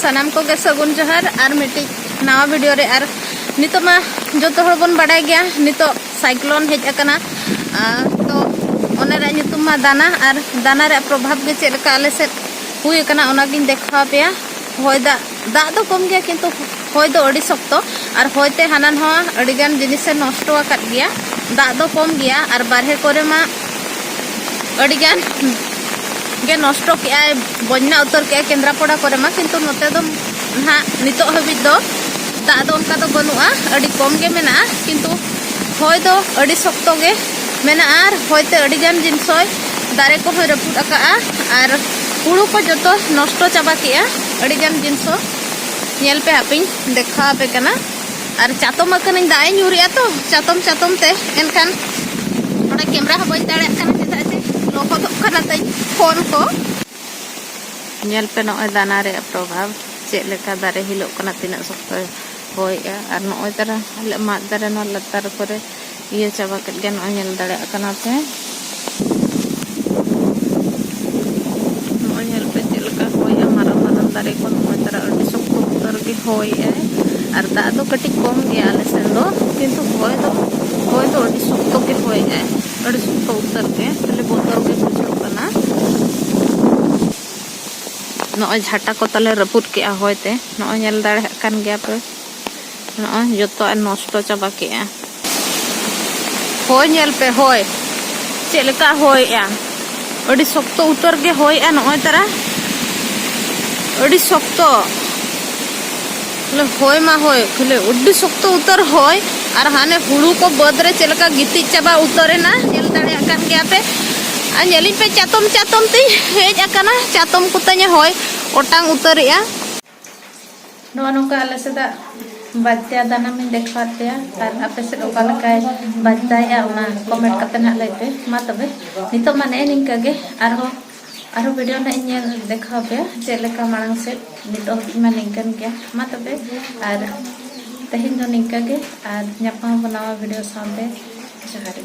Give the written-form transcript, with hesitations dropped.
सानाम को सगुन जोहार और मिट्टी नवा वीडियो रे और नितो मा जो तो बन बाड़ाय गया नितो साइक्लोन हेज अकना तो ओने रे नितुम मा दाना और दाना रे प्रभाव के चेलका आले से हुई अकना ओना गिन देखा पेया होय दा तो कम गया किंतु होय दो अड़ी सख्त और होयते हाना नवा अड़ी गान जिनिस से नष्ट आकाद गया दा दो कम गया और बारहे करे मा अड़ी गान गे नष्ट के बन्या उतर के केंद्रापड़ा करे मा किंतु नोते दो ना नितो हबी दो दा दो उनका तो बनुआ अड़ी कम गे मेना किंतु होय दो अड़ी सख्त गे मेना आर होयते अड़ी गान जिनसय दारे को होय रपुट आका आर हुड़ू को जतो नष्ट चाबा किया अड़ी गान जिनसो नेल पे हापिंग देखा पे कना आर चातम अकन दाय ᱧᱩᱨᱤया तो चातम ते एनखान ओडा कैमरा हबय दाड़े कना चेदा से लोहदो कना तई फोन को नेल पे नय दाना रे प्रभाव चेक लेका दारे हिलो कना तिना सख्त होयआ आर नय तारा माद दारे न लतार करे ये चाबा कट गन नेल दाड़े कना पे नय नेल पे चेक लेका होयआ मारा दारे को नय तारा अड़ी सख्त उतर के होयआ और दा दो कटी कम गया आले सेन दो किंतु होय दो अड़ी सख्त के होयआ अड़ी सख्त उतर के तले बोतर के बुझो कना नय झाटा को तले रपुट के होयते नय नेल दाड़े कान गया पे नय जतो नष्ट चाबा के होय नेल पे होय चेलका होयआ अड़ी सख्त उतर के होयआ नय तारा अड़ी सख्त होय मा होय खले उड्डी सख्त उतर होय और हाने हुड़ू को बदरे चलका गिति चाबा उतरे ना नेल दाड़े अकन गया पे आ नेली पे चातम ती हेज अकना चातम कुतने होय ओटांग उतरेया नोआ नोका आले से दा बात्या दाना में देखवाते और आपे से ओका लकाय बात्या ओना कमेंट कते ना लay पे मा तबे नितो माने निंका गे आरो वीडियो ना इन देखा पे चेलेका मांग से नितो मा निंकन गया मा तबे और तेहिन दो निंका गे और न्यापा बनावा वीडियो सामने जहारे